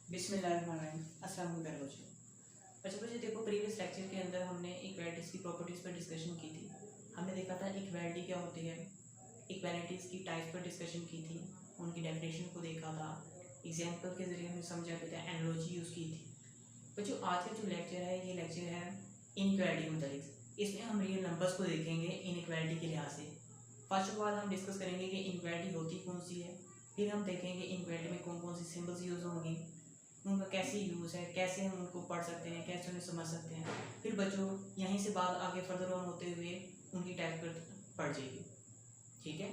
बिस्मिल्लाहिर्रहमानिर्रहीम। अस्सलाम वालेकुम बच्चों। अच्छा बच्चों देखो, प्रीवियस लेक्चर के अंदर हमने इक्वालिटीज़ की प्रॉपर्टीज़ पर डिस्कशन की थी। हमने देखा था इक्वालिटी क्या होती है, इक्वालिटीज़ की टाइप्स पर डिस्कशन की थी, उनकी डेफिनेशन को देखा था, एग्जाम्पल के ज़रिए हमने समझा भी था, एनालॉजी यूज़ की थी। बच्चों आज का जो लेक्चर है, ये लेक्चर है इनइक्वालिटी के मुतालिक। इसमें हम रियल नंबर्स को देखेंगे इनइक्वालिटी के लिहाज से। फर्स्ट ऑफ ऑल हम डिस्कस करेंगे कि इनइक्वालिटी होती कौन सी है, फिर हम देखेंगे इनइक्वालिटी में कौन कौन सी सिंबल्स यूज़ होंगी, उनका कैसे यूज़ है, कैसे हम उनको पढ़ सकते हैं, कैसे उन्हें समझ सकते हैं। फिर बच्चों यहीं से बात आगे फर्दर ऑन होते हुए उनकी टाइप पर पढ़ जाएगी। ठीक है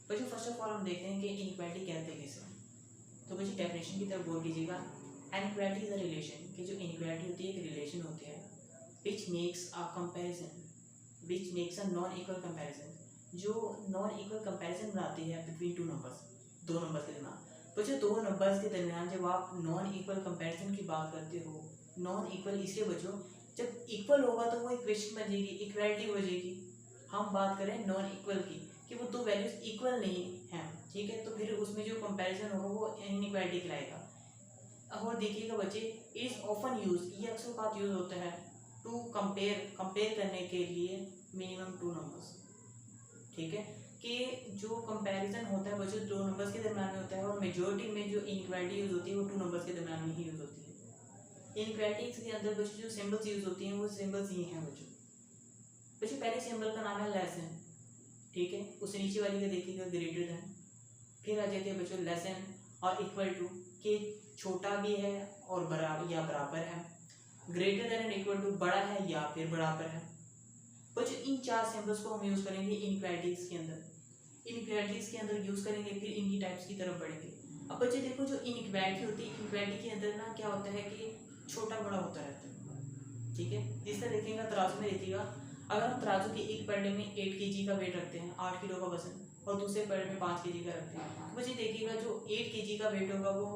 बच्चों, फर्स्ट ऑफ ऑल हम देखते हैं कि इनइक्वालिटी कहते हैं किसे। तो बच्चों डेफिनेशन की तरफ गौर कीजिएगा। इनइक्वालिटी इज अ रिलेशन, कि जो इनइक्वालिटी होती है एक रिलेशन होती है which makes a comparison, which makes a non equal comparison, जो नॉन इक्वल कंपैरिजन बनाती है बिटवीन टू नंबर्स, दो नंबर्स के दरमियान। बच्चों दो नंबर्स के दरमियान जब आप नॉन इक्वल कंपैरिजन की बात करते हो, नॉन इक्वल इसलिए बच्चों जब इक्वल होगा तो वो इक्वेशन बन जाएगी, इक्वालिटी हो जाएगी। हम बात करें नॉन इक्वल की, कि वो दो वैल्यूज इक्वल नहीं हैं, ठीक है, तो फिर उसमें जो कंपैरिजन होगा वो इनइक्वालिटी कहलाएगा। और देखिएगा बच्चे, इज ऑफन यूज, ये अक्सर बात यूज होता है टू कंपेयर करने के लिए मिनिमम टू नंबर्स। ठीक है, कि जो कंपैरिजन होता है बच्चों दो नंबर्स के दरम्यान में होता है, और मेजोरिटी में जो इनइक्वालिटी यूज होती है वो टू नंबर्स के दरम्यान में ही यूज होती है। इनइक्वालिटी के अंदर बच्चों जो सिंबल्स यूज होती हैं वो सिंबल्स ये हैं बच्चों। बच्चों पहले सिंबल का नाम है लेस देन, ठीक है, उससे नीचे वाली का देखिएगा ग्रेटर देन, फिर आ जाते हैं बच्चों less than or equal to, के छोटा भी है और बराबर या बराबर है, greater than and equal to बड़ा है या फिर बराबर है। बच्चों इन चार सिंबल्स को हम यूज करेंगे इनइक्वालिटीज के अंदर, इनइक्वालिटीज के अंदर यूज करेंगे, फिर इनकी टाइप्स की तरफ बढ़ेंगे। अब बच्चे देखो, जो इनइक्वालिटी होती है, इनइक्वालिटी के अंदर ना क्या होता है कि छोटा बड़ा होता रहता है। ठीक है, जिस तरह देखेंगे तराजू में देखिएगा, अगर हम तराजू के एक पलड़े में 8 kg का वेट रखते हैं, 8 किलो का वजन, और दूसरे पलड़े में 5 kg का रखते हैं, तो बच्चे देखिएगा जो 8 kg का वेट होगा वो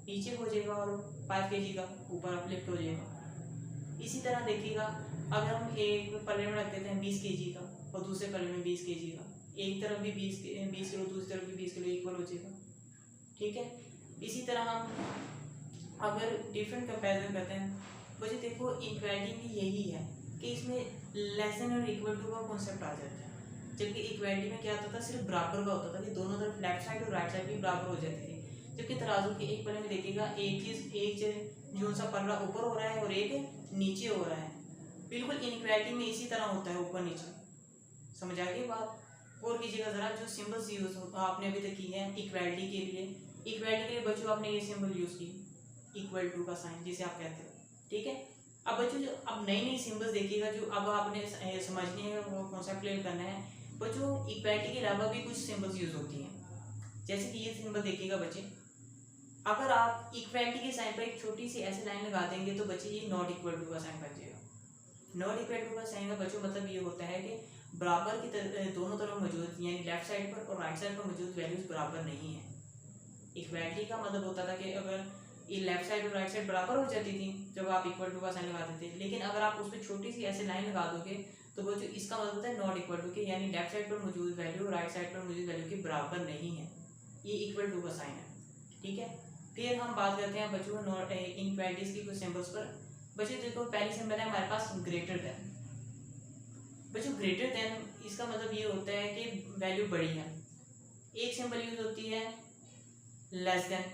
नीचे हो जाएगा और 5 kg का ऊपर अपलिफ्ट हो जाएगा। इसी तरह देखिएगा, अगर हम एक पलड़े में रख देते हैं 20 kg का और दूसरे पलड़े में 20 kg का, एक तरफ भी 20 किलो, दूसरी तरफ भी 20 किलो, इक्वल हो जाएगा। ठीक है, इसी तरह हम अगर डिफरेंट कंपैरिजन करते हैं, वैसे देखो इक्वालिटी में यही है कि इसमें less than or equal to का कॉन्सेप्ट आ जाता है, जबकि इक्वालिटी में क्या होता था, सिर्फ बराबर का होता था, कि दोनों तरफ लेफ्ट साइड और राइट साइड भी बराबर हो जाती थी। जबकि तराजू के एक पल्ले में देखिएगा एक जो सा पल्ला ऊपर हो रहा है और एक नीचे हो रहा है, बिल्कुल इनइक्वालिटी में इसी तरह होता है, ऊपर नीचे। समझ आ गई बात? और कीजिएगा जरा, जो सिंबल्स यूज आपने अभी तक की है इक्वालिटी के लिए, इक्वालिटी के लिए बच्चों आपने ये सिंबल यूज की, इक्वल टू का साइन जिसे आप कहते हो। ठीक है, अब बच्चों जो अब नई नई सिंबल्स देखिएगा, जो अब आपने समझने हैं, वो कॉन्सेप्ट क्लियर करना है। बच्चों इक्वालिटी के अलावा भी कुछ सिंबल्स यूज होती हैं, जैसे कि ये सिंबल देखिएगा बच्चे, अगर आप इक्वालिटी के साइन पर एक छोटी सी ऐसी लाइन लगा देंगे तो बच्चे ये नॉट इक्वल टू का साइन बन जाएगा। नॉट इक्वल टू का साइन का बच्चों मतलब ये होता है कि बराबर की दोनों तरफ मौजूद, यानी लेफ्ट साइड पर और राइट साइड पर मौजूद वैल्यूज बराबर नहीं है। इक्वालिटी का मतलब होता था कि अगर ये लेफ्ट साइड और राइट साइड बराबर हो जाती थी जब आप इक्वल टू का साइन लगाते थे, लेकिन अगर आप उसमें छोटी सी ऐसे लाइन लगा दोगे तो वो जो इसका मतलब होता है नॉट इक्वल टू के, यानी लेफ्ट साइड पर मौजूद वैल्यू राइट साइड पर मौजूद वैल्यू के बराबर नहीं है। ये इक्वल टू का साइन है। ठीक है, फिर हम बात करते हैं बच्चों नॉट इनइक्वालिटीज की कुछ सिंबल्स पर। बच्चों देखो पहली सिंबल है हमारे पास ग्रेटर देन। बच्चों ग्रेटर देन इसका मतलब ये होता है कि वैल्यू बड़ी है। एक सिंबल यूज होती है लेस देन।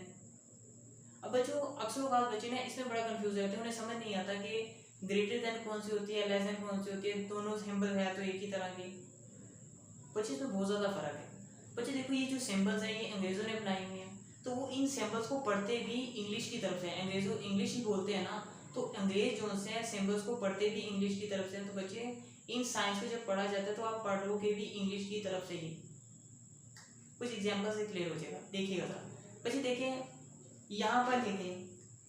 अब बच्चों अक्सर बात बच्चे ना इसमें बड़ा कंफ्यूज रहते हैं, उन्हें समझ नहीं आता कि ग्रेटर देन कौन सी होती है, लेस देन कौन सी होती है, दोनों सिंबल है तो एक ही तरह की। बच्चे इसमें बहुत ज़्यादा फर्क है। बच्चे देखो ये जो सिंबल्स हैं ये अंग्रेज़ों ने बनाई हुई हैं, तो वो इन सिंबल्स को पढ़ते भी इंग्लिश की तरफ से, अंग्रेज़ों इंग्लिश ही बोलते हैं ना, तो अंग्रेज जो से सिंबल्स को पढ़ते भी इंग्लिश की तरफ से। तो बच्चे इन साइंस को जब पढ़ा जाता है तो आप पढ़ोगे भी इंग्लिश की तरफ से ही। कुछ एग्जाम्पल से क्लियर हो जाएगा, देखिएगा सर। बच्चे देखें यहाँ पर देखें,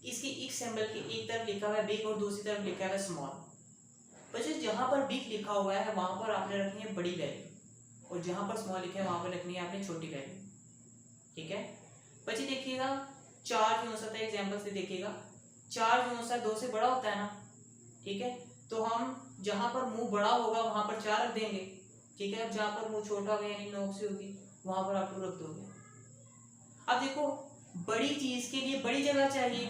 इसके एक सिंबल के एक तरफ लिखा हुआ है बिग और दूसरी तरफ लिखा हुआ है स्मॉल। बच्चे जहाँ पर बिग लिखा हुआ है वहां पर आपने रखनी है बड़ी वैल्यू, और जहां पर स्मॉल लिखा है वहां पर रखनी है आपने छोटी वैल्यू। ठीक है बच्चे देखिएगा, चार जो होता है एग्जाम्पल से देखिएगा, चार जो होता है दो से बड़ा होता है ना, ठीक है, तो हम जहां पर मुंह बड़ा होगा वहां पर चार रख देंगे। ठीक है, जहां पर मुंह छोटा होगा यानी नोक से होगी वहां पर आप टू रख दोगे। अब देखो बड़ी चीज के लिए बड़ी जगह चाहिए,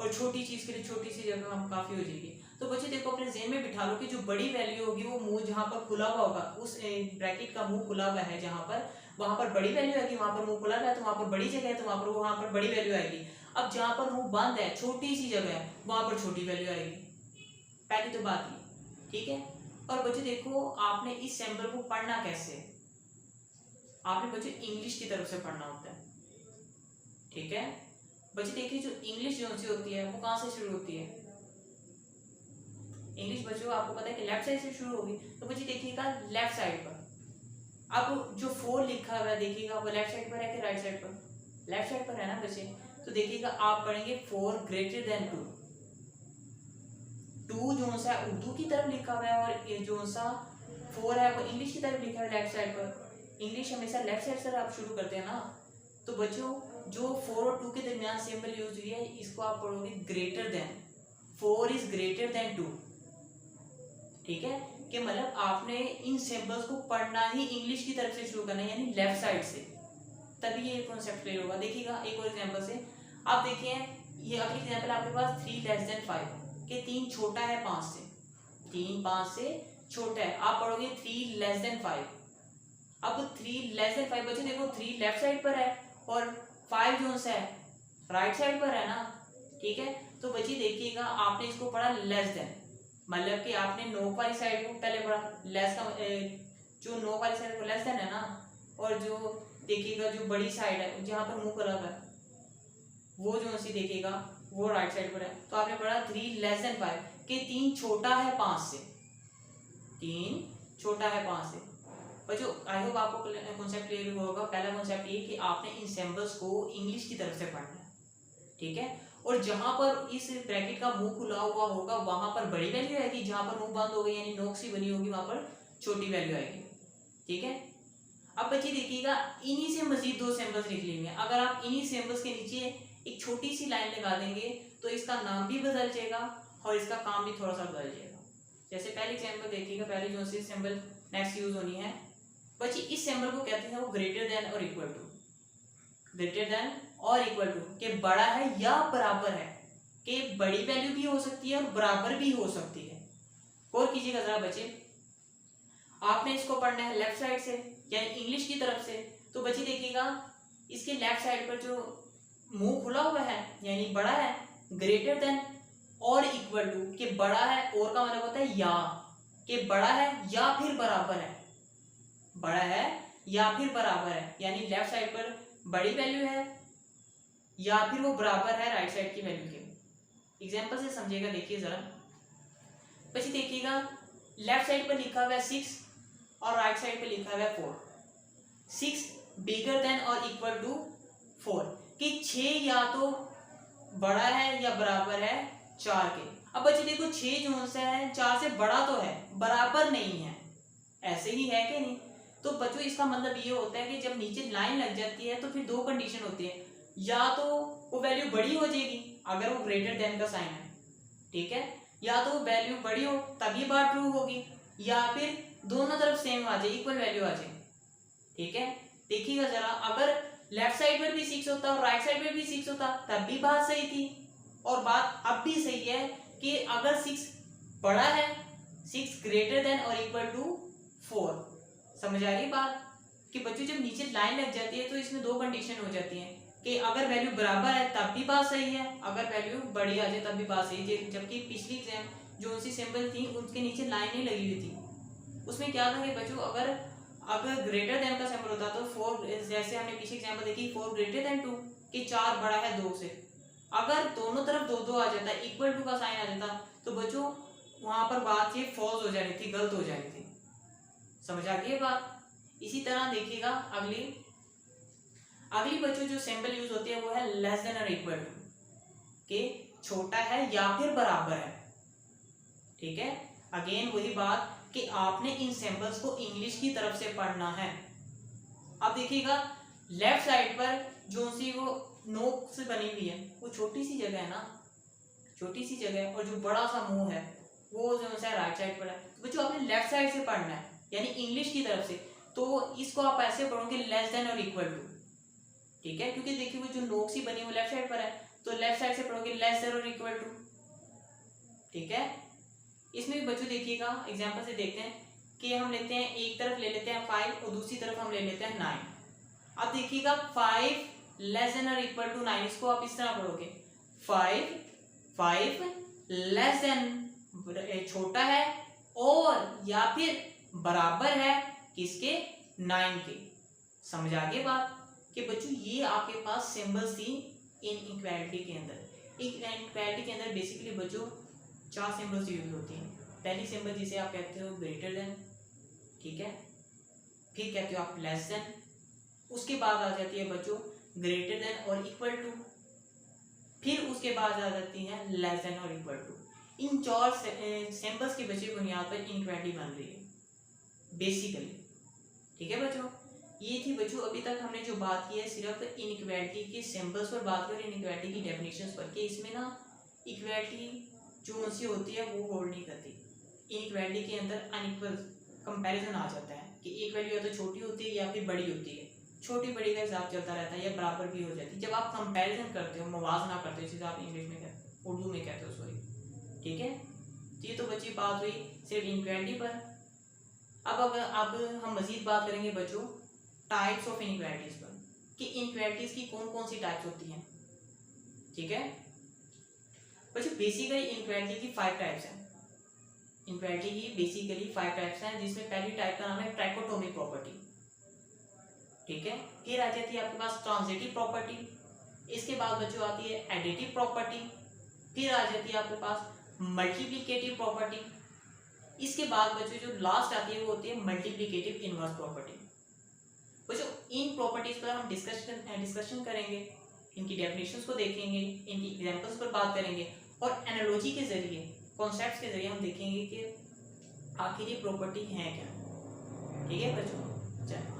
और छोटी चीज के लिए छोटी सी जगह हम काफी हो जाएगी। तो बच्चे देखो अपने ज़हन में बिठा लो कि जो बड़ी वैल्यू होगी वो मुंह जहाँ पर खुला हुआ होगा, उस ब्रैकेट का मुंह खुला हुआ है जहाँ पर, वहां पर बड़ी वैल्यू आएगी, वहां पर मुंह खुला हुआ है तो वहां पर बड़ी जगह है, तो वहां पर बड़ी वैल्यू आएगी। अब जहाँ पर मुंह बंद है, छोटी सी जगह है, वहां पर छोटी वैल्यू आएगी। पहली तो बात ये, ठीक है। और बच्चे देखो आपने इस सिंबल को पढ़ना कैसे, आपने बच्चे इंग्लिश की तरफ से पढ़ना होता है, ठीक है। बच्चे देखिए जो इंग्लिश जो सी होती है वो कहाँ से शुरू होती है, इंग्लिश बच्चों आपको पता है कि लेफ्ट साइड से शुरू होगी। तो बच्चे देखिएगा लेफ्ट साइड पर, अब जो 4 लिखा हुआ है देखिएगा वो लेफ्ट साइड पर है कि राइट साइड पर, लेफ्ट साइड पर है ना बच्चे। तो देखिएगा आप पढ़ेंगे 4 ग्रेटर देन 2, 2 जो सा उर्दू की तरफ लिखा हुआ है और ये जो सा 4 है वो इंग्लिश की तरफ लिखा है लेफ्ट साइड पर। इंग्लिश हमेशा लेफ्ट साइड से आप शुरू करते हैं ना। तो बच्चों जो 4 और 2 के दरमियान सिंबल यूज हुई है इसको आप पढ़ोगे greater than, 4 is greater then 2, ठीक है। कि मतलब आपने इन सिंबल्स को पढ़ना ही इंग्लिश की तरफ से शुरू करना है, यानी लेफ्ट साइड से, तभी ये कॉन्सेप्ट क्लियर होगा। देखिएगा एक और एग्जांपल से आप देखिए, ये अगली एग्जांपल आपके पास 3 लेस देन 5 कि 3 छोटा है 5 से, 3 5 से छोटा है, आप पढ़ोगे 3 लेस देन 5। अब 3 लेस देन 5 बच्चे देखो 3 लेफ्ट साइड पर है और 5 जो सा है राइट साइड पर है ना, ठीक है। तो बच्चे देखिएगा आपने इसको पढ़ा लेस देन, मतलब कि आपने नोक वाली साइड को पहले पढ़ा, लेस का जो नोक वाली साइड को लेस देन है ना, और जो देखिएगा जो बड़ी साइड है जहाँ पर मुंह खुला है वो जो सी देखिएगा वो राइट साइड पर है। तो आपने पढ़ा 3 लेस देन 5 कि 3 छोटा है 5 से, 3 छोटा है 5 से। बच्चों आई होप आपको कॉन्सेप्ट क्लियर होगा। पहला कॉन्सेप्ट ये कि आपने इन सिंबल्स को इंग्लिश की तरफ से पढ़ना है, ठीक है। और जहां पर इस ब्रैकेट का मुंह खुला हुआ होगा वहां पर बड़ी वैल्यू आएगी, जहां पर मुंह बंद हो गई यानी नोक सी बनी होगी वहां पर छोटी वैल्यू आएगी, ठीक है। अब बच्चे देखिएगा इन्हीं से मजीद 2 सिंबल्स लिख लेंगे। अगर आप इन्हीं सिंबल्स के नीचे एक छोटी सी लाइन लगा देंगे तो इसका नाम भी बदल जाएगा और इसका काम भी थोड़ा सा बदल जाएगा। जैसे पहली एग्जांपल देखिएगा, पहली जो सी सिंबल नेक्स्ट यूज होनी है बच्चे, इस सिंबल को कहते हैं वो greater than or equal to, greater than or equal to के बड़ा है या बराबर है, कि बड़ी वैल्यू भी हो सकती है और बराबर भी हो सकती है। और कीजिएगा जरा बच्चे, आपने इसको पढ़ना है लेफ्ट साइड से यानी इंग्लिश की तरफ से। तो बच्चे देखिएगा इसके लेफ्ट साइड पर जो मुंह खुला हुआ है यानी बड़ा है, greater then or equal to के बड़ा है, और का मतलब होता है या, कि बड़ा है या फिर बराबर है, बड़ा है या फिर बराबर है, यानी लेफ्ट साइड पर बड़ी वैल्यू है या फिर वो बराबर है राइट साइड की वैल्यू के। एग्जांपल से समझिएगा, देखिए जरा बच्चे देखिएगा लेफ्ट साइड पर लिखा हुआ है 6 और राइट साइड पे लिखा हुआ है 4, 6 bigger than or equal to 4 कि 6 या तो बड़ा है या बराबर है 4 के। अब बच्चे देखो 6 जो सा है 4 से बड़ा तो है, बराबर नहीं है, ऐसे ही है कि नहीं। तो बच्चों इसका मतलब ये होता है कि जब नीचे लाइन लग जाती है तो फिर 2 कंडीशन होती है, या तो वो वैल्यू बड़ी हो जाएगी अगर वो ग्रेटर देन का साइन है, ठीक है, या तो वैल्यू बड़ी हो तभी बात ट्रू होगी, या फिर दोनों तरफ सेम आ जाए, इक्वल वैल्यू आ जाए, ठीक है। देखिएगा जरा, अगर लेफ्ट साइड पर भी 6 होता और राइट साइड पर भी 6 होता तब भी बात सही थी, और बात अब भी सही है कि अगर 6 बड़ा है, 6 greater than or equal to 4। समझ आ रही बात कि बच्चों जब नीचे लाइन लग जाती है तो इसमें 2 कंडीशन हो जाती हैं कि अगर वैल्यू बराबर है तब भी बात सही है, अगर वैल्यू बड़ी आ जाए तब भी बात सही है। जबकि पिछली एग्जाम जो सी सिंबल थी उनके नीचे लाइन नहीं लगी हुई थी, उसमें क्या था कि बच्चों अगर ग्रेटर देन का सिंबल होता तो 4, जैसे हमने पीछे एग्जाम्पल देखी 4 ग्रेटर देन 2 कि 4 बड़ा है 2 से, अगर दोनों तरफ 2 आ जाता, इक्वल टू का साइन आ जाता तो बच्चों वहां पर बात ये फॉल्स हो जानी थी, गलत हो जानी थी। समझ आ गई बात। इसी तरह देखिएगा अगली बच्चों जो सिंबल यूज होती है वो है less than or equal to के छोटा है या फिर बराबर है, ठीक है। अगेन वही बात कि आपने इन सिंबल्स को इंग्लिश की तरफ से पढ़ना है। अब देखिएगा लेफ्ट साइड पर जो सी वो नोक से बनी हुई है वो छोटी सी जगह है ना, छोटी सी जगह, और जो बड़ा सा मुंह है वो जो है राइट साइड पर है। तो बच्चों आपने लेफ्ट साइड से पढ़ना है यानी इंग्लिश की तरफ से, तो इसको आप ऐसे पढ़ोगे less than or equal to, ठीक है, क्योंकि देखिए वो जो नोक सी बनी वो लेफ्ट साइड पर है तो लेफ्ट साइड से पढ़ोगे less than or equal to, ठीक है। इसमें भी बच्चों देखिएगा एग्जांपल से देखते हैं कि हम लेते हैं, एक तरफ ले लेते हैं 5 और दूसरी तरफ हम ले लेते हैं 9। अब देखिएगा 5 less than or equal to 9, इसको आप इस तरह पढ़ोगे 5 लेस देन छोटा है और या फिर बराबर है किसके, 9 के। समझ आ गई बात कि बच्चों ये आपके पास सिंबल्स थी इनइक्वालिटी के अंदर। इनइक्वालिटी के अंदर बेसिकली बच्चों 4 सिंबल्स यूज होती हैं। पहली सिंबल जिसे आप कहते हो ग्रेटर देन, ठीक है, फिर कहते हो आप लेस देन, उसके बाद आ जाती है बच्चों greater than or equal to, फिर उसके बाद आ जाती है less than or equal to. In 4 symbols की बच्चे बुनियाद पर इनइक्वालिटी बन रही है बेसिकली, ठीक है बच्चों। ये थी बच्चों अभी तक हमने जो बात की है सिर्फ इनइक्वालिटी के सिंबल्स पर बात करें, इनइक्वालिटी की डेफिनेशंस पर, कि इसमें ना इक्वालिटी जो सी होती है वो होल्ड नहीं करती। इनइक्वालिटी के अंदर अनइक्वल कंपैरिजन आ जाता है कि एक वैल्यू या तो छोटी होती है या फिर बड़ी होती है, छोटी बड़ी का हिसाब चलता रहता है या बराबर भी हो जाती है। जब आप कंपैरिजन करते हो, मुवाजना करते हो, जिसे आप इंग्लिश में कहते हो, उर्दू में कहते हो सॉरी, ठीक है। ये तो बच्ची बात हुई सिर्फ इनइक्वालिटी पर। अब हम मजीद बात करेंगे बच्चों टाइप्स ऑफ इनइक्वालिटीज पर, कि इनइक्वालिटीज की कौन कौन सी टाइप्स होती हैं, ठीक है बच्चों। बेसिकली इनइक्वालिटी की 5 टाइप्स हैं। इनइक्वालिटी की बेसिकली 5 टाइप्स हैं, जिसमें पहली टाइप का नाम है ट्राइकोटोमिक प्रॉपर्टी, ठीक है। फिर आ जाती है आपके पास ट्रांजिटिव प्रॉपर्टी, इसके बाद बच्चों आती है एडिटिव प्रॉपर्टी, फिर आ जाती है आपके पास मल्टीप्लिकेटिव प्रॉपर्टी, इसके बाद बच्चों जो लास्ट आती है वो होती है मल्टीप्लिकेटिव इनवर्स प्रॉपर्टी। बच्चों इन प्रॉपर्टीज पर हम डिस्कशन करेंगे, इनकी डेफिनेशंस को देखेंगे, इनकी एग्जांपल्स पर बात करेंगे और एनालॉजी के जरिए, कॉन्सेप्ट्स के जरिए हम देखेंगे कि आखिर ये प्रॉपर्टी है क्या, ठीक है बच्चों। चलिए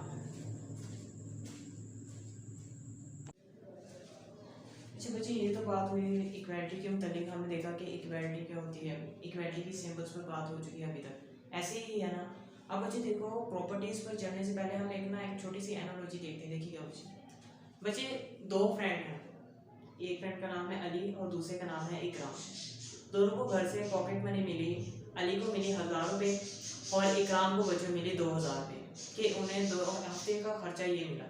अच्छा बच्चे, ये तो बात हुई इक्वालिटी के मुतालिक। हमने देखा कि इक्वालिटी क्या होती है, इक्वालिटी की सिंबल्स पर बात हो चुकी है अभी तक, ऐसे ही है ना। अब बच्चे देखो प्रॉपर्टीज पर चलने से पहले हम एक छोटी सी एनालॉजी देखते हैं। देखिएगा बच्चे 2 फ्रेंड हैं, एक फ्रेंड का नाम है अली और दूसरे का नाम है इकराम। दोनों को घर से पॉकेट मनी मिली, अली को मिली 1000 रुपये और इकराम को बच्चों मिली 2000 रुपये, कि उन्हें 2 हफ्ते का खर्चा ये मिला।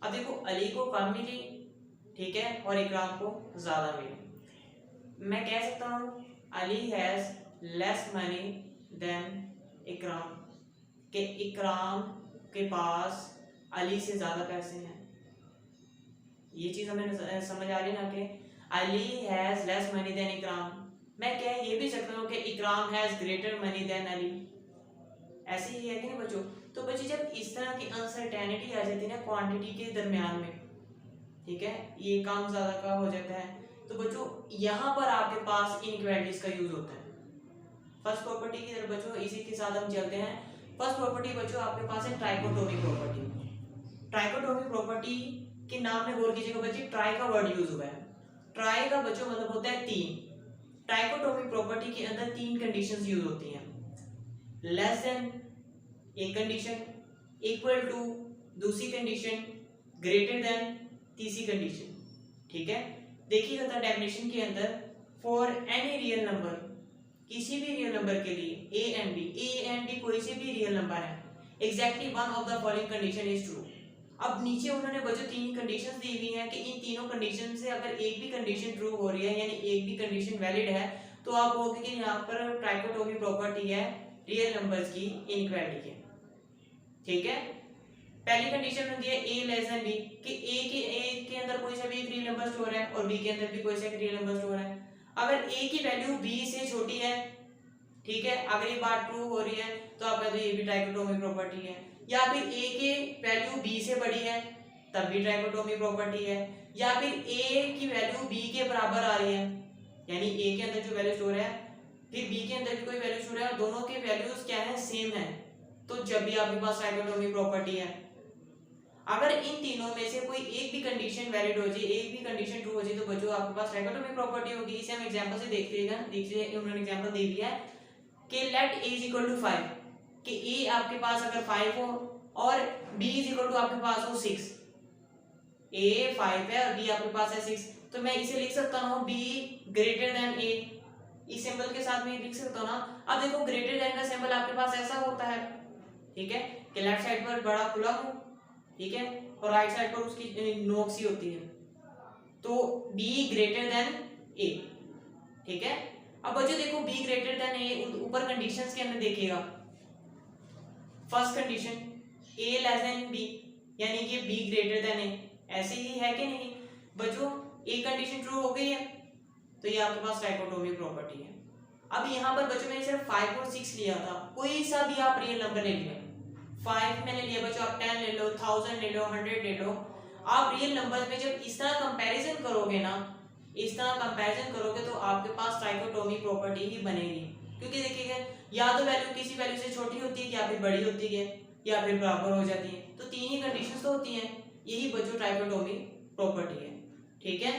अब देखो अली को कम मिली, ठीक है, और इकराम को ज़्यादा मिली। मैं कह सकता हूँ Ali has less money than Ikram, के इकराम के पास अली से ज़्यादा पैसे हैं। ये चीज़ हमें समझ आ रही है ना कि Ali has less money than Ikram. मैं कह ये भी सकता हूँ कि Ikram has greater money than Ali, ऐसे ही है कि नहीं बच्चों। तो बच्चे जब इस तरह की अनसर्टेनिटी आ जाती है ना क्वांटिटी के दरमियान में, ठीक है, ये कम ज़्यादा का हो जाता है, तो बच्चों यहाँ पर आपके पास इनइक्वालिटीज का यूज होता है। फर्स्ट प्रॉपर्टी की तरफ बच्चों इसी के साथ हम चलते हैं। फर्स्ट प्रॉपर्टी बच्चों आपके पास है ट्राइकोटोमिक प्रॉपर्टी। ट्राइकोटोमिक प्रॉपर्टी के नाम में गौर कीजिएगा बच्चे, ट्राई का वर्ड यूज हुआ है। ट्राई का बच्चों मतलब होता है 3। ट्राइकोटोमिक प्रॉपर्टी के अंदर 3 कंडीशंस यूज होती हैं, लेस देन एक कंडीशन, इक्वल टू दूसरी कंडीशन, ग्रेटर देन तीसरी कंडीशन, ठीक है। देखिएगा था डेफिनेशन के अंदर, फॉर एनी रियल नंबर, किसी भी रियल नंबर के लिए ए एंड बी कोई से भी रियल नंबर है, exactly one of the following condition is true. अब नीचे उन्होंने बच्चों 3 कंडीशंस दी हुई हैं कि इन तीनों कंडीशन से अगर एक भी कंडीशन ट्रू हो रही है यानी एक भी कंडीशन वैलिड है, तो आप कहोगे कि यहाँ पर ट्राइकोटोमी प्रॉपर्टी है रियल नंबर्स की इनइक्वालिटी की, ठीक है। पहली कंडीशन होती है ए लेस देन बी, कि ए के अंदर कोई सा भी एक रियल नंबर स्टोर है और बी के अंदर भी कोई सा एक रियल नंबर स्टोर है। अगर ए की वैल्यू बी से छोटी है, ठीक है, अगर ये बात ट्रू हो रही है तो आप कहते हो ये भी ट्राइकोटोमी प्रॉपर्टी है। या फिर ए के वैल्यू बी से बड़ी है तब भी ट्राइकोटोमी प्रॉपर्टी है। या फिर ए की वैल्यू बी के बराबर आ रही है, यानी ए के अंदर जो वैल्यू स्टोर है फिर बी के अंदर भी कोई वैल्यू स्टोर है और दोनों के वैल्यूज क्या है, सेम है, तो जब भी आपके पास ट्राइकोटोमी प्रॉपर्टी है। अगर इन तीनों में से कोई एक भी कंडीशन वैलिड हो जाए, एक भी कंडीशन ट्रू हो जाए, तो बच्चों आपके पास ट्राइकोटोमी प्रॉपर्टी होगी। इसे हम एग्जांपल से देखिएगा। देखिए उन्होंने एग्जांपल दे दिया है कि let a is equal to 5, कि a आपके पास अगर 5 हो और b इज इक्वल टू आपके पास हो 6, a 5 है और b आपके पास है 6, तो मैं इसे लिख सकता हूँ बी ग्रेटर देन ए, इस सिंबल के साथ में लिख सकता हूँ ना। अब देखो ग्रेटर देन का सिंबल आपके पास ऐसा होता है, ठीक है, कि लेफ्ट साइड पर बड़ा खुला हो, ठीक है, और राइट साइड पर उसकी नोक सी होती है, तो बी ग्रेटर देन ए, ठीक है। अब बच्चों देखो बी ग्रेटर देन ए, ऊपर कंडीशंस के अंदर देखिएगा, फर्स्ट कंडीशन ए लेस देन बी, यानी कि बी ग्रेटर देन ए, ऐसे ही है कि नहीं बच्चों, ए कंडीशन ट्रू हो गई है, तो ये आपके पास ट्राइकोटोमी प्रॉपर्टी है। अब यहाँ पर बच्चों मैंने सिर्फ 5 और 6 लिया था, कोई सा भी आप रियल नंबर ले लिया, 5 मैंने लिया बच्चों, आप 10 ले लो, 1000 ले लो, 100 ले लो, आप रियल नंबर में जब इस तरह कंपैरिजन करोगे ना, इस तरह कंपैरिजन करोगे तो आपके पास ट्राइकोटोमी प्रॉपर्टी ही बनेगी। क्योंकि देखिएगा या तो वैल्यू किसी वैल्यू से छोटी होती है, या फिर बड़ी होती है, या फिर बराबर हो जाती है, तो तीन ही कंडीशंस तो होती हैं, यही बच्चों ट्राइकोटोमी प्रॉपर्टी है, ठीक है।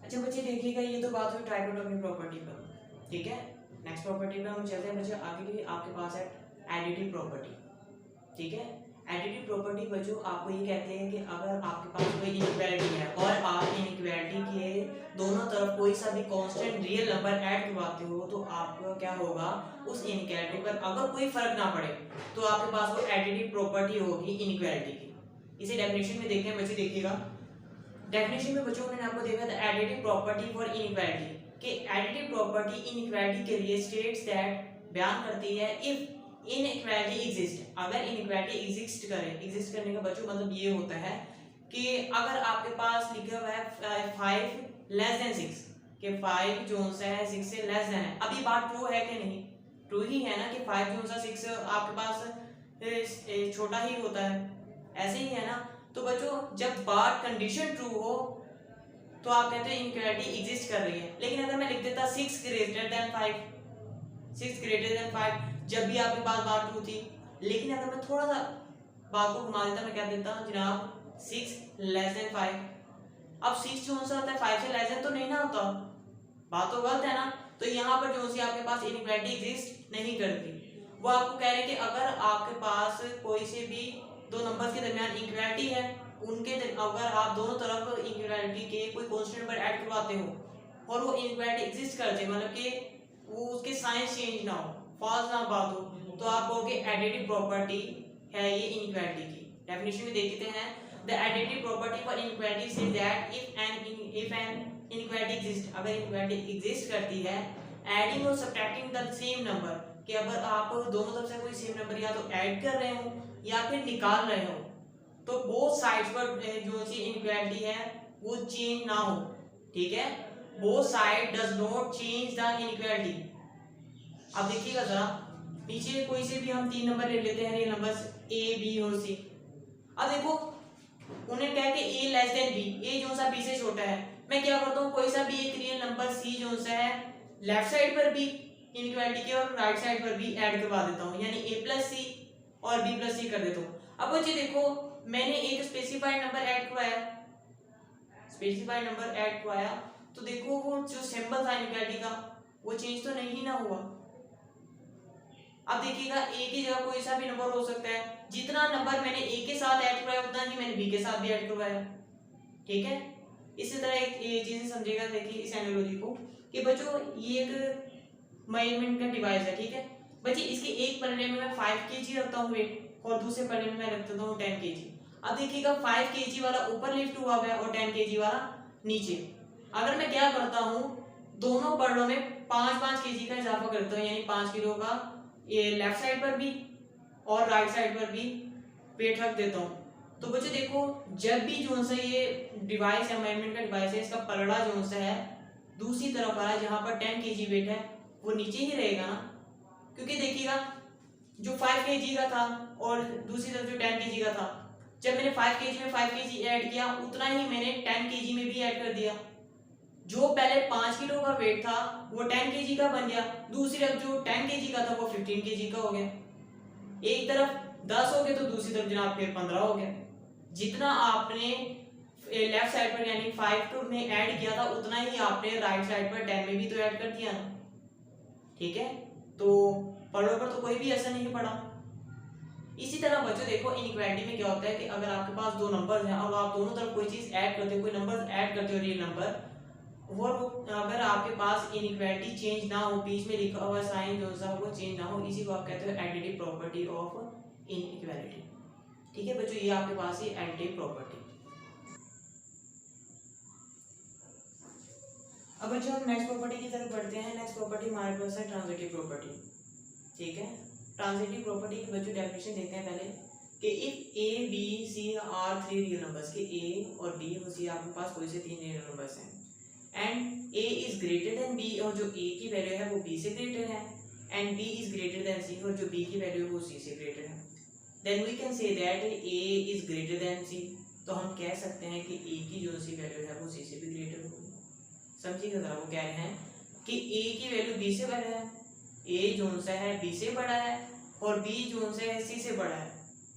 अच्छा बच्चे देखिएगा, ये तो बात हुई ट्राइकोटोमी प्रॉपर्टी पर, ठीक है। नेक्स्ट प्रॉपर्टी पे हम चलते हैं बच्चे, आगे भी आपके पास है एडिटिव प्रॉपर्टी, ठीक है। एडिटिव प्रॉपर्टी बच्चों आपको ये कहते हैं कि अगर आपके पास कोई इनइक्वालिटी है और आप इनइक्वालिटी के दोनों तरफ कोई सा भी कांस्टेंट रियल नंबर ऐड करवाते हो, तो आपका क्या होगा, उस इनइक्वालिटी पर अगर कोई फर्क ना पड़े तो आपके पास वो एडिटिव प्रॉपर्टी होगी इनइक्वालिटी की। इसे डेफिनेशन में देखें बच्चे, देखिएगा डेफिनेशन में बच्चों मैंने आपको देखा था एडिटिव प्रॉपर्टी फॉर इनइक्वालिटी, कि एडिटिव प्रॉपर्टी इनइक्वालिटी के लिए स्टेट्स दैट बयान करती है इफ इनइक्वालिटी एग्जिस्ट, अगर इनइक्वालिटी एग्जिस्ट करे, एग्जिस्ट करने का बच्चों मतलब ये होता है कि अगर आपके पास लिखा हुआ है 5 लेस देन 6, कि 5 जो है 6 से लेस देन है, अभी बात ट्रू है कि नहीं, ट्रू ही है ना, कि 5 जो है 6 आपके पास छोटा ही होता है, ऐसे ही है ना। तो बच्चों जब बात कंडीशन ट्रू हो तो आप कहते हैं इनइक्वालिटी एग्जिस्ट कर रही है, लेकिन अगर मैं लिख देता 6 ग्रेटर देन 5, 6 ग्रेटर देन 5, जब भी आपके पास बात ट्रू थी, लेकिन अगर मैं थोड़ा सा बात को घुमा देता, मैं क्या देता जनाब 6 लेस देन 5, अब 6 जो सा होता है 5 से लेस देन तो नहीं ना होता, बात तो गलत है ना। तो यहाँ पर जो सी आपके पास इनइक्वालिटी एग्जिस्ट नहीं करती, वो आपको कह रहे हैं कि अगर आपके पास कोई से भी दो नंबर्स के दरमियान इक्वालिटी है, उनके अगर आप दोनों तरफ इक्वालिटी के कोई कांस्टेंट नंबर ऐड करवाते हो और वो इक्वालिटी एग्जिस्ट करते, मतलब कि वो उसके साइंस चेंज ना हो, फॉल्स ना बात हो, तो आप कहोगे एडिटिव प्रॉपर्टी है ये इनइक्वालिटी की। डेफिनेशन में देखते हैं, the additive property for inequality says that if an inequality exist, अगर इनइक्वालिटी एग्जिस्ट करती है, एडिंग और सबट्रैक्टिंग द सेम नंबर, कि अगर आप दोनों तरफ से कोई सेम नंबर या तो ऐड कर रहे हो या फिर निकाल रहे हो, तो बोथ साइड्स पर जो सी इनइक्वालिटी है वो चेंज ना हो, ठीक है, both side does not change the inequality. अब देखिएगा जरा नीचे कोई से भी हम 3 नंबर ले लेते हैं, रियल नंबर्स ए बी और सी। अब देखो उन्हें कह के ए लेस देन बी, ए जो सा बी से छोटा है, मैं क्या करता हूँ कोई सा भी एक रियल नंबर सी जो सा है लेफ्ट साइड पर भी इनइक्वालिटी के और राइट साइड पर भी ऐड करवा देता हूँ, यानी ए प्लस सी और बी प्लस सी कर देता हूँ। अब बच्चे देखो मैंने एक स्पेसिफाइड नंबर ऐड करवाया, स्पेसिफाइड नंबर ऐड करवाया, तो देखो वो जो सिंबल था इनइक्वालिटी का वो चेंज तो नहीं ना हुआ। अब देखिएगा ए की जगह कोई सा भी नंबर हो सकता है, जितना नंबर मैंने ए के साथ ऐड करवाया उतना ही मैंने बी के साथ भी ऐड करवाया, ठीक है। इसी तरह एक ये चीजें समझेगा, देखिए इस एनालॉजी को, कि बच्चों ये एक मेजरमेंट का डिवाइस है, ठीक है बच्चे, इसके एक पलड़े में मैं 5 kg रखता हूँ वेट और दूसरे पलड़े में मैं रख देता हूँ 10 kg। अब देखिएगा 5 kg वाला ऊपर लिफ्ट हुआ है और 10 kg वाला नीचे। अगर मैं क्या करता हूँ दोनों पलड़ों में 5-5 kg का इजाफा करता हूँ, यानी 5 किलो का ये लेफ्ट साइड पर भी और राइट साइड पर भी वेट रख देता हूँ। तो बच्चे देखो जब भी जो सा ये डिवाइस है, मेजरमेंट का डिवाइस है, इसका पलड़ा जो सा है दूसरी तरफ आ रहा है जहाँ पर 10 kg वेट है वो नीचे ही रहेगा ना, क्योंकि देखिएगा जो 5 kg का था और दूसरी तरफ जो 10 kg का था, जब मैंने 5 kg में 5 kg ऐड किया उतना ही मैंने 10 kg में भी ऐड कर दिया। जो पहले 5 किलो का वेट था वो 10 kg का बन गया, दूसरी तरफ जो 10 kg का था वो 15 kg का हो गया। एक तरफ 10 हो गए तो दूसरी तरफ जनाब फिर 15 हो गया। जितना आपने लेफ्ट साइड पर यानी 5 में ऐड किया था उतना ही आपने राइट साइड पर 10 में भी तो ऐड कर दिया ना, ठीक है। तो पढ़ो पर तो कोई भी असर नहीं पड़ा, इसी तरह बच्चों देखो इनइक्वालिटी में क्या होता है कि अगर आपके पास दो नंबर्स हैं और आप दोनों तरफ कोई चीज ऐड करते हो, कोई नंबर ऐड करते हो रियल नंबर, और वो अगर आपके पास इनइक्वालिटी चेंज ना हो, बीच में लिखा हुआ साइन जो सा वो चेंज ना हो, इसी को आप कहते हो एडिटिव प्रॉपर्टी ऑफ इनइक्वालिटी। ठीक है बच्चों, ये आपके पास है एडिटिव प्रॉपर्टी। अब बच्चों हम नेक्स्ट प्रॉपर्टी की तरफ बढ़ते हैं। नेक्स्ट प्रॉपर्टी हमारे पास है ट्रांजिटिव प्रॉपर्टी। ठीक है, ट्रांजिटिव प्रॉपर्टी की बच्चों डेफिनेशन देखते हैं पहले कि if A B C are three real numbers, के ए और बी और सी आपके पास कोई से तीन रियल नंबर्स हैं, and A is greater than B, और जो ए की वैल्यू है वो बी से ग्रेटर है, and B is greater than C, और जो बी की वैल्यू है वो सी से ग्रेटर है, then we can say that A is greater than C. तो हम कह सकते हैं कि ए की जो सी वैल्यू है वो सी से भी ग्रेटर होगी। समझिएगा जरा, वो कह रहे हैं कि ए की वैल्यू बी से बड़ा है, ए जोन सा है बी से बड़ा है, और बी जोन से है सी से बड़ा है,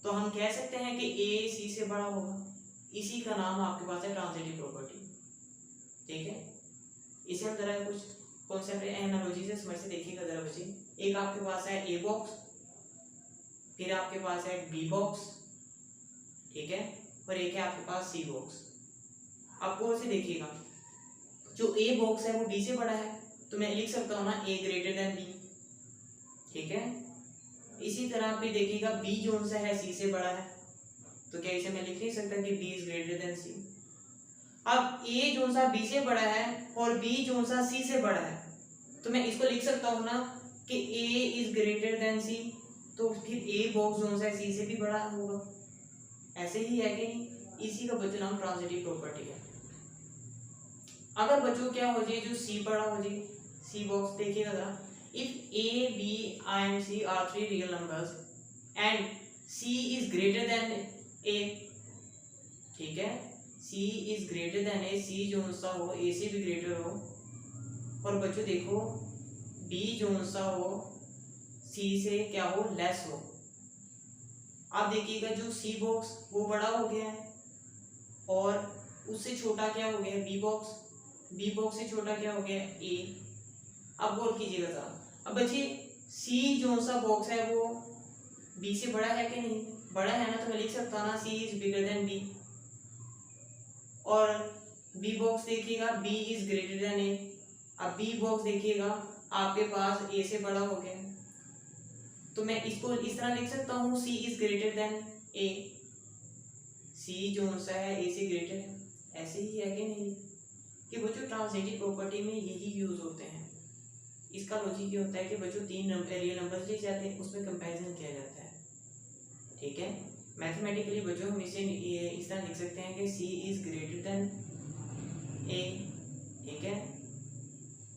तो हम कह सकते हैं कि ए सी से बड़ा होगा। इसी का नाम आपके पास है ट्रांजिटिव प्रॉपर्टी। ठीक है, इसे हम जरा कुछ कॉन्सेप्ट एनालॉजी से समझ से देखिएगा जरा बच्चे। एक आपके पास है ए बॉक्स, फिर आपके पास है बी बॉक्स, ठीक है, और एक है आपके पास सी बॉक्स। आपको ऐसे देखिएगा, जो ए बॉक्स है वो बी से बड़ा है, तो मैं लिख सकता हूँ ना ए ग्रेटर देन बी। ठीक है, इसी तरह फिर देखिएगा बी जोन सा है सी से बड़ा है, तो क्या इसे मैं लिख नहीं सकता कि बी इज ग्रेटर देन सी। अब ए जोन सा बी से बड़ा है और बी जोन सा सी से बड़ा है, तो मैं इसको लिख सकता हूँ ना कि ए इज ग्रेटर देन सी, तो फिर ए बॉक्स जोन सा सी से भी बड़ा होगा। ऐसे ही है कि नहीं? इसी का बच्चों नाम ट्रांजिटिव प्रॉपर्टी है। अगर बच्चों क्या हो जाए, जो सी बड़ा हो जाए, सी बॉक्स देखिएगा जरा, if A B and C are three real numbers and C is greater than A, ठीक है, C is greater than A, C जो सा हो ए से भी ग्रेटर हो, और बच्चों देखो बी जो सा हो सी से क्या हो, लेस हो। आप देखिएगा जो सी बॉक्स वो बड़ा हो गया है, और उससे छोटा क्या हो गया, बी बॉक्स, बी बॉक्स से छोटा क्या हो गया, ए। अब गौर कीजिएगा जरा, अब बच्चे सी जो सा बॉक्स है वो बी से बड़ा है कि नहीं, बड़ा है ना, तो मैं लिख सकता हूँ ना सी इज बिगर देन बी, और बी बॉक्स देखिएगा बी इज ग्रेटर देन ए। अब बी बॉक्स देखिएगा आपके पास ए से बड़ा हो गया, तो मैं इसको इस तरह लिख सकता हूँ C is greater than A, C जो सा है ए से ग्रेटर है। ऐसे ही है कि नहीं कि बच्चों ट्रांजिटिव प्रॉपर्टी में यही यूज होते हैं। इसका लॉजिक ये होता है कि बच्चों तीन रियल नंबर्स लिए जाते हैं, उसमें कंपैरिजन किया जाता है। ठीक है, मैथमेटिकली बच्चों हम इसे इस तरह लिख सकते हैं कि सी इज ग्रेटर देन ए, ठीक है,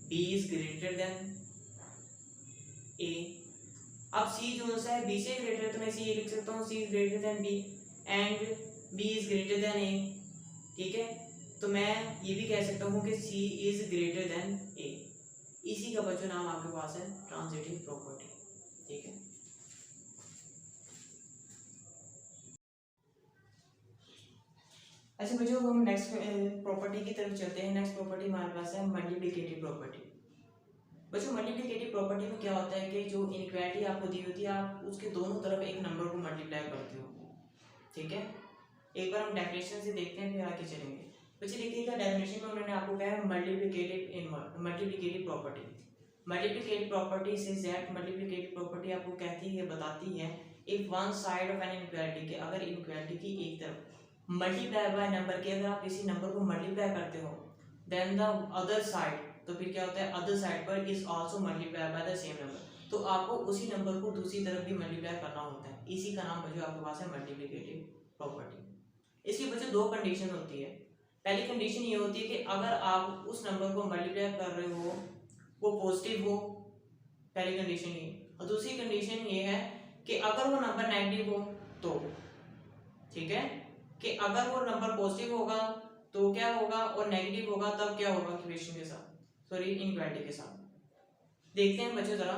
बी इज ग्रेटर देन ए। अब सी जो सा है बी से ग्रेटर है, तो मैं सी लिख सकता हूँ C is greater than B and B is greater than A. ठीक है, तो मैं ये भी कह सकता हूँ कि सी इज ग्रेटर देन ए। इसी का बच्चों नाम आपके पास है ट्रांजिटिव प्रॉपर्टी। ठीक है, अच्छा बच्चों हम नेक्स्ट प्रॉपर्टी की तरफ चलते हैं। नेक्स्ट प्रॉपर्टी हमारे पास है मल्टीप्लिकेटिव प्रॉपर्टी। बच्चों मल्टीप्लिकेटिव प्रॉपर्टी में क्या होता है कि जो इनइक्वालिटी आपको दी होती है, आप उसके दोनों तरफ एक नंबर को मल्टीप्लाई करते हो। ठीक है, एक बार हम डेफिनेशन से देखते हैं, फिर आगे चलेंगे। बच्चे देखिएगा डेफिनेशन में उन्होंने आपको कहा है मल्टीप्लिकेटिव प्रॉपर्टी। मल्टीप्लिकेटिव प्रॉपर्टी से दैट मल्टीप्लिकेटिव प्रॉपर्टी आपको कहती है, बताती है if one side of an inequality के, अगर इनइक्वालिटी की एक तरफ मल्टीप्लाई बाय नंबर के, अगर आप किसी नंबर को मल्टीप्लाई करते हो देन द अदर साइड, तो फिर क्या होता है अदर साइड पर is also multiply by the same number, तो आपको उसी नंबर को दूसरी तरफ भी मल्टीप्लाई करना होता है। इसी का नाम बच्चों आपके पास है मल्टीप्लिकेटिव प्रॉपर्टी। इसकी बच्चों दो कंडीशन होती है। पहली कंडीशन ये होती है कि अगर आप उस नंबर को मल्टीप्लाई कर रहे हो वो पॉजिटिव हो, पहली कंडीशन ये, और दूसरी कंडीशन ये है कि अगर वो नंबर नेगेटिव हो तो, ठीक है, कि अगर वो नंबर पॉजिटिव होगा तो क्या होगा और नेगेटिव होगा तब क्या होगा इक्वेशन के साथ, सॉरी इनइक्वालिटी के साथ। देखते हैं बच्चों जरा,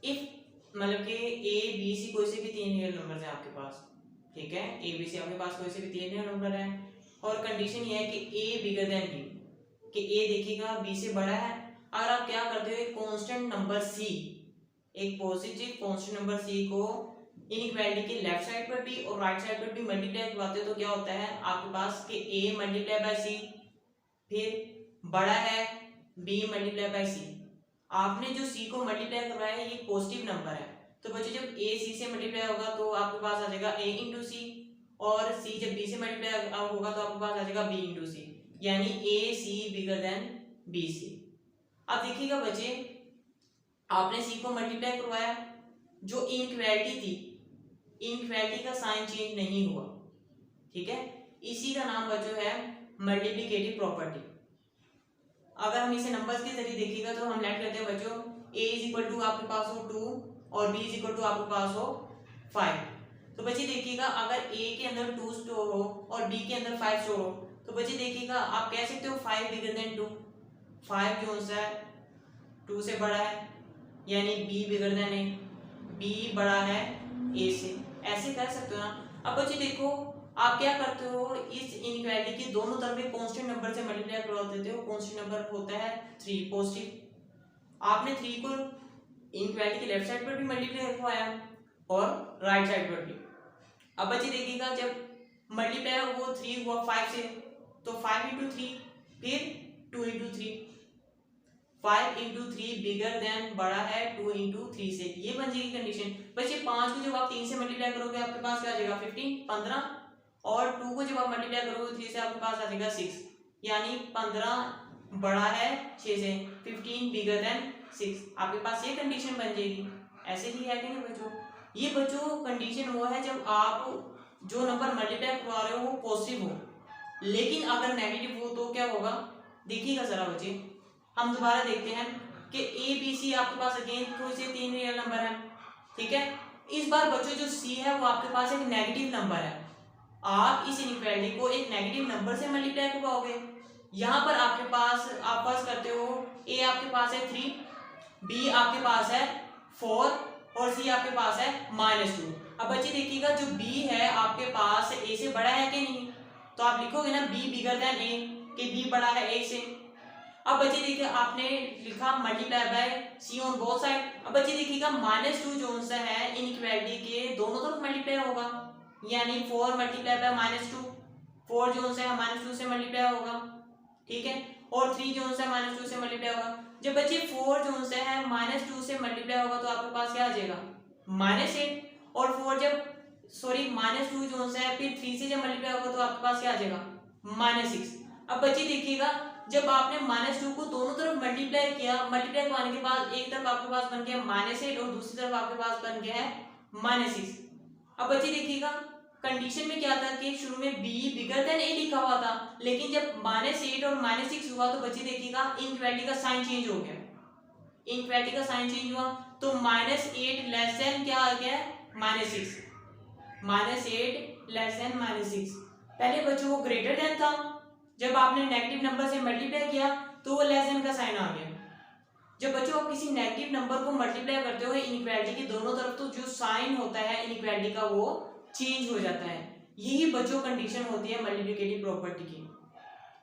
इफ मतलब कि ए बी सी कोई से भी तीन रियल नंबर है आपके पास, ठीक है, ए बी सी आपके पास कोई से भी तीन रियल नंबर है, और कंडीशन ये है कि ए बिगर देन बी, कि ए देखिएगा बी से बड़ा है। अगर आप क्या करते हो, एक कांस्टेंट नंबर सी, एक पॉजिटिव कांस्टेंट नंबर सी को इनइक्वालिटी के लेफ्ट साइड पर भी और राइट साइड पर भी मल्टीप्लाई करवाते हो तो क्या होता है आपके पास कि a मल्टीप्लाई बाय सी, फिर बड़ा है b मल्टीप्लाई बाय सी। आपने जो c को मल्टीप्लाई करवाया है ये पॉजिटिव नंबर है, तो बच्चों जब a c से मल्टीप्लाई होगा तो आपके पास आ जाएगा a इंटू सी, और c जब b से मल्टीप्लाई होगा तो आपके पास आ जाएगा b इंटू सी, यानी a c bigger than b c। अब देखिएगा बच्चे आपने c को मल्टीप्लाई करवाया, जो इनइक्वालिटी थी इनइक्वालिटी का साइन चेंज नहीं हुआ, ठीक है, इसी का नाम बच्चों है मल्टीप्लिकेटिव प्रॉपर्टी। अगर हम इसे नंबर्स के जरिए देखिएगा तो हम लेट करते हैं बच्चों a इज इक्वल टू आपके पास हो 2 और b इज इक्वल टू आपके पास हो 5। तो बच्चे देखिएगा अगर a के अंदर 2 स्टोर हो और b के अंदर 5 स्टोर हो तो बच्चे देखिएगा आप कह सकते हो 5 बिगर देन 2, 5 जो सा है 2 से बड़ा है, यानी b bigger than a, b बड़ा है a से, ऐसे कर सकते हो ना। अब बच्चे देखो आप क्या करते हो, इस इनइक्वालिटी की दोनों तरफ एक कांस्टेंट नंबर से मल्टीप्लाई करवा देते हो, कांस्टेंट नंबर होता है 3 पॉजिटिव। आपने 3 को इनइक्वालिटी के लेफ्ट साइड पर भी मल्टीप्लाई करवाया और राइट साइड पर भी। अब बच्चे देखिएगा जब मल्टीप्लाई वो 3 हुआ 5 से तो 5 इंटू 3 फिर 2 इंटू 3, 5 इंटू 3 बिगर देन बड़ा है 2 इंटू 3 से, ये बन जाएगी कंडीशन। बच्चे 5 को जब आप 3 से मल्टीप्लाई करोगे आपके पास क्या आ जाएगा 15, और 2 को जब आप मल्टीप्लाई करोगे 3 से आपके पास आ जाएगा 6, यानी 15 बड़ा है 6 से, 15 बिगर देन 6, आपके पास ये कंडीशन बन जाएगी। ऐसे ही है कि नहीं बच्चों, ये बच्चों कंडीशन वो है जब आप जो नंबर मल्टीप्लाई करवा रहे हो वो पॉजिटिव हो, लेकिन अगर नेगेटिव हो तो क्या होगा, देखिएगा जरा बच्चे हम दोबारा देखते हैं कि ए बी सी आपके पास अगेन कोई से 3 रियल नंबर है, ठीक है। इस बार बच्चों जो सी है वो आपके पास एक नेगेटिव नंबर है, आप इस इनइक्वालिटी को एक नेगेटिव नंबर से मल्टीप्लाई करवाओगे। यहाँ पर आपके पास आप फर्स्ट करते हो ए आपके पास है 3, बी आपके पास है 4 और सी आपके पास है -2। अब बच्चे देखिएगा जो बी है आपके पास ए से बड़ा है कि नहीं, तो आप लिखोगे ना बी बिगर देन ए, कि बी बड़ा है ए से। अब बच्चे देखिए आपने लिखा multiply by c on both side. अब बच्चे देखिएगा -2 जो सा है इनइक्वालिटी के दोनों तरफ मल्टीप्लाई होगा, यानी 4 मल्टीप्लाई बाय -2, 4 जो सा है -2 से मल्टीप्लाई होगा, ठीक है, और 3 जो सा है -2 से मल्टीप्लाई होगा। जब बच्चे 4 जो सा है -2 से मल्टीप्लाई होगा तो आपके पास क्या आ जाएगा -8, और 4 जब -2 जो सा है फिर 3 से जब मल्टीप्लाई होगा तो आपके पास क्या आ जाएगा -6। अब बच्चे देखिएगा जब आपने -2 को दोनों तरफ मल्टीप्लाई किया, मल्टीप्लाई करने के बाद एक तरफ आपके पास बन गया -8 और दूसरी तरफ आपके पास बन गया है -6। अब बच्चे देखिएगा कंडीशन में क्या था कि शुरू में b बिगर देन a लिखा हुआ था, लेकिन जब -8 और -6 हुआ तो बच्चे देखिएगा इनइक्वालिटी का साइन चेंज हो गया, इनइक्वालिटी का साइन चेंज हुआ तो -8 लेस देन क्या आ गया -6, -8 लेस देन -6। पहले बच्चों वो ग्रेटर देन था, जब आपने नेगेटिव नंबर से मल्टीप्लाई किया तो वो लेस देन का साइन आ गया। जब बच्चों आप किसी नेगेटिव नंबर को मल्टीप्लाई करते हो इनइक्वालिटी की दोनों तरफ तो जो साइन होता है इनइक्वालिटी का वो चेंज हो जाता है। यही बच्चों कंडीशन होती है मल्टीप्लिकेटिव प्रॉपर्टी की,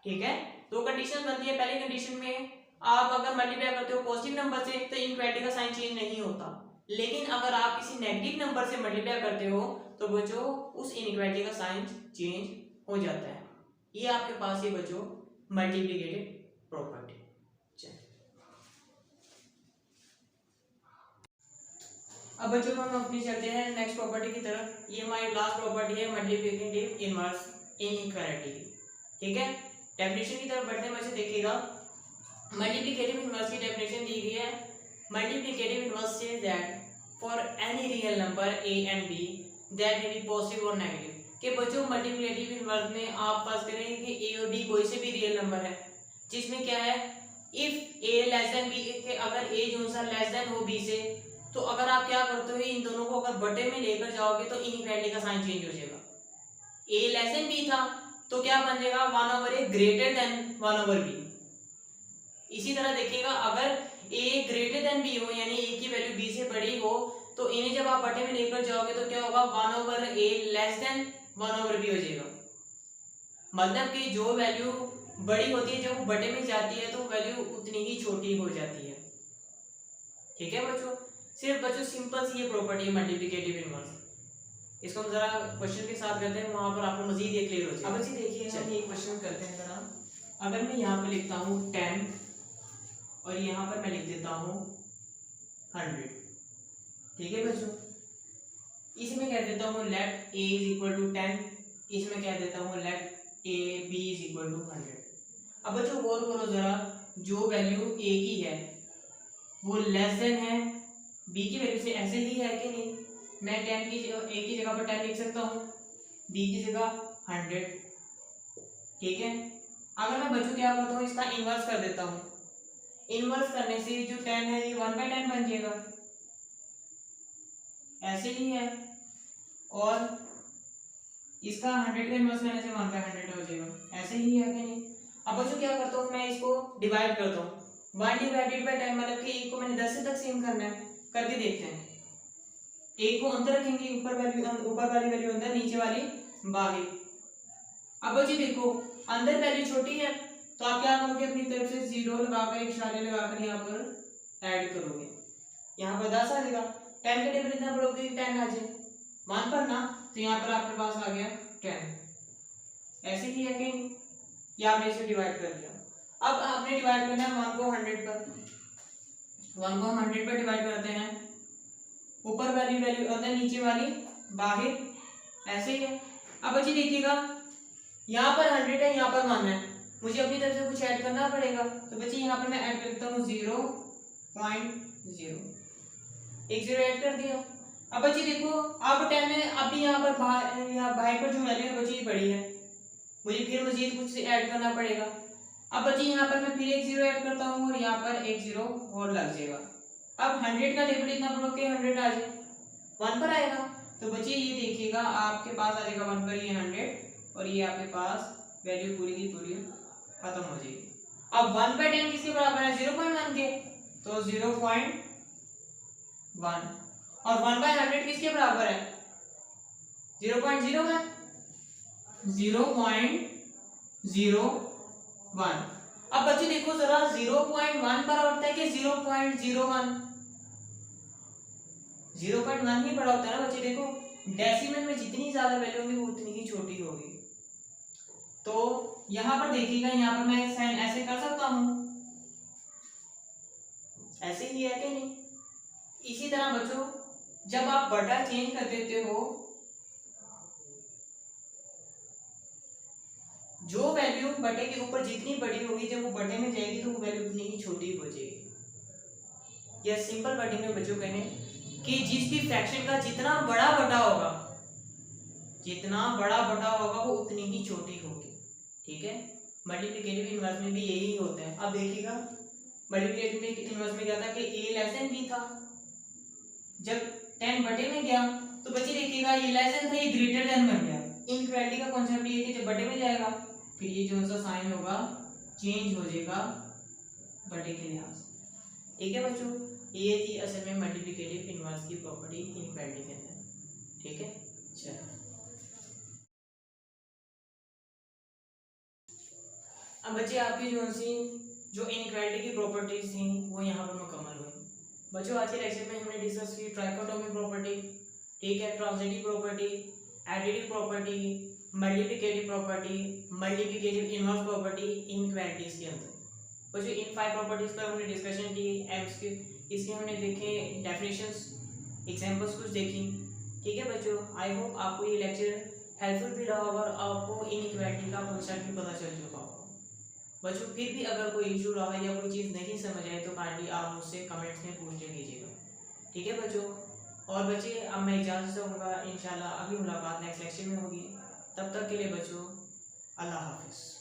ठीक है। दो कंडीशन बनती है, पहले कंडीशन में आप अगर मल्टीप्लाई करते हो पॉजिटिव नंबर से तो इनइक्वालिटी का साइन चेंज नहीं होता, लेकिन अगर आप किसी नेगेटिव नंबर से मल्टीप्लाई करते हो तो बच्चों उस इनइक्वालिटी का साइन चेंज हो जाता है। ये आपके पास ये बच्चों मल्टीप्लिकेटिव प्रॉपर्टी। अब बच्चों हम अपनी चलते हैं नेक्स्ट प्रॉपर्टी की तरफ। ये हमारी लास्ट प्रॉपर्टी है मल्टीप्लिकेटिव इनवर्स इनइक्वालिटी, ठीक है। डेफिनेशन की तरफ बढ़ते हैं बच्चे देखिएगा, मल्टीप्लिकेटिव इनवर्स की डेफिनेशन दी गई है। Multiplicative inverse say that for any real number a and b that may be positive और नेगेटिव, कि बच्चों मल्टीप्लिकेटिव इनवर्स में आप फर्ज करेंगे कि a और b कोई से भी रियल नंबर है, जिसमें क्या है if a less than b, के अगर a जो सा लेस देन हो b से, तो अगर आप क्या करते हो इन दोनों को अगर बटे में लेकर जाओगे तो इनइक्वालिटी का साइन चेंज हो जाएगा। a लेस देन b था तो क्या बन जाएगा 1/a ग्रेटर देन 1/b। इसी तरह देखिएगा अगर a ग्रेटर देन b हो, यानी a की वैल्यू b से बड़ी हो, तो इन्हें जब आप बटे में लेकर जाओगे तो क्या होगा 1/a लेस देन 1/b हो जाएगा। मतलब कि जो वैल्यू बड़ी होती है जब वो बटे में जाती है तो वैल्यू उतनी ही छोटी हो जाती है, ठीक है बच्चों। सिर्फ बच्चों सिंपल सी ये प्रॉपर्टी है मल्टीप्लिकेटिव इनवर्स। इसको हम जरा क्वेश्चन के साथ करते हैं, वहां पर आपको मजीद ये क्लियर हो जाए। अब बच्चे देखिए हम ये क्वेश्चन करते हैं जरा। अगर मैं यहाँ पे लिखता हूँ 10 और यहाँ पर मैं लिख देता हूँ 100, ठीक है बच्चों। इसमें कह देता हूँ let a is equal to 10, इसमें कह देता हूँ let a b is equal to 100। अब बच्चों गौर करो जरा, जो वैल्यू a की है वो लेस देन है b की वैल्यू से, ऐसे ही है कि नहीं। मैं 10 की a की जगह पर 10 लिख सकता हूँ, b की जगह 100, ठीक है। अगर मैं बच्चों क्या करता हूँ, इसका इनवर्स कर देता हूँ। इनवर्स करने से जो 10 है ये 1/10 बन जाएगा, ऐसे ही है। और इसका 100 का इनवर्स करने से 1/100 हो जाएगा, ऐसे ही है कि नहीं। अब बच्चों क्या करता हूँ, मैं इसको डिवाइड करता हूँ। 1 डिवाइडेड बाय 10 मतलब कि 1 को मैंने 10 से तकसीम करना है, करके देखते हैं। 1 को अंदर रखेंगे, ऊपर वाली वैल्यू अंदर, नीचे वाली बाहर। अब बच्चे देखो अंदर वैल्यू छोटी है तो आप क्या करोगे, अपनी तरफ से 0 लगाकर, एक इशारे लगाकर यहाँ पर ऐड करोगे। यहाँ पर 10 आ जाएगा, 10 का टेबल इतना पढ़ोगे 10 आ जाए 1 पर ना, तो यहाँ पर आपके पास आ गया 10, ऐसे ही है कि या आपने इसे डिवाइड कर दिया। अब आपने डिवाइड करना है 1 को 100 पर, 1 को हम 100 पर डिवाइड करते हैं। ऊपर वाली वैल्यू अंदर, नीचे वाली बाहर, ऐसे ही है। अब बच्चे देखिएगा यहाँ पर 100 है, यहाँ पर 1 है, मुझे अपनी तरफ से कुछ ऐड करना पड़ेगा। तो बच्चे यहाँ पर मैं ऐड करता हूँ 0.0, एक 0 ऐड कर दिया। अब बच्चे देखो अब 10 है, अभी यहाँ पर बाहर पर जो वैल्यू है बच्चे बड़ी है, मुझे फिर मजीद कुछ ऐड करना पड़ेगा। अब बच्चे यहाँ पर मैं फिर एक 0 ऐड करता हूँ और यहाँ पर एक 0 और लग जाएगा। अब 100 का टेबल इतना पढ़ो कि 100 आ जाए, 1 पर आएगा। तो बच्चे ये देखिएगा आपके पास आ जाएगा 1 पर ये 100, और ये आपके पास वैल्यू पूरी की पूरी खत्म हो जाएगी। अब 1/10 किसके बराबर है, 0.1 के, तो 0.1, और 1/100 किसके बराबर है, 0.01, 0.01। अब बच्चे देखो जरा 0.1 पर होता है कि 0.01, 0.1 ही बड़ा होता है ना बच्चे। देखो डेसिमल में जितनी ज्यादा वैल्यू होगी वो उतनी ही छोटी होगी। तो यहां पर देखिएगा, यहाँ पर मैं साइन ऐसे कर सकता हूं, ऐसे ही है कि नहीं। इसी तरह बच्चों जब आप बटा चेंज कर देते हो, जो वैल्यू बटे के ऊपर जितनी बड़ी होगी जब वो बटे में जाएगी तो वो वैल्यू उतनी ही छोटी हो जाएगी। यह सिंपल वर्डिंग में बच्चों कहें कि जिस भी फ्रैक्शन का जितना बड़ा बटा होगा, जितना बड़ा बटा होगा वो उतनी ही छोटी होगी, ठीक है। मल्टीप्लिकेटिव इनवर्स में भी यही होता है। अब देखिएगा मल्टीप्लिकेटिव इनवर्स में क्या था कि a लेस देन b था, जब 10 बटे में गया तो बच्चे देखिएगा ये लेस देन था, ये ग्रेटर देन बन गया। इनइक्वालिटी का कांसेप्ट ये है कि जब बटे में जाएगा फिर ये जो सा साइन होगा चेंज हो जाएगा बटे के लिहाज से, ठीक है बच्चों। ये थी असल में मल्टीप्लिकेटिव इनवर्स की प्रॉपर्टी इनइक्वालिटी के अंदर, ठीक है। चलो अब बच्चे आपकी जो इनइक्वालिटी की प्रॉपर्टीज थी वो यहाँ पर मुकम्मल हुई। बच्चों आज के लेक्चर में हमने डिस्कस की ट्राइकोटोमी प्रॉपर्टी, ठीक है, transitive property, additive property, multiplicative property, multiplicative inverse property inequalities के अंदर। बच्चों इन 5 प्रॉपर्टीज पर हमने डिस्कशन की, इसके हमने देखे डेफिनेशंस, एग्जांपल्स कुछ देखी, ठीक है बच्चों। आई होप आपको ये लेक्चर हेल्पफुल भी रहा होगा और आपको इनइक्वालिटी का कॉन्सेप्ट भी पता चल चुका होगा। बच्चों फिर भी अगर कोई इशू रहा है या कोई चीज़ नहीं समझ आए तो काइंडली आप मुझसे कमेंट्स में पूछ लीजिएगा, ठीक है बच्चों। और बच्चे अब मैं इजाज़त चाहूँगा, इंशाल्लाह अगली मुलाकात नेक्स्ट लेक्चर में होगी। तब तक के लिए बच्चों अल्लाह हाफिज़।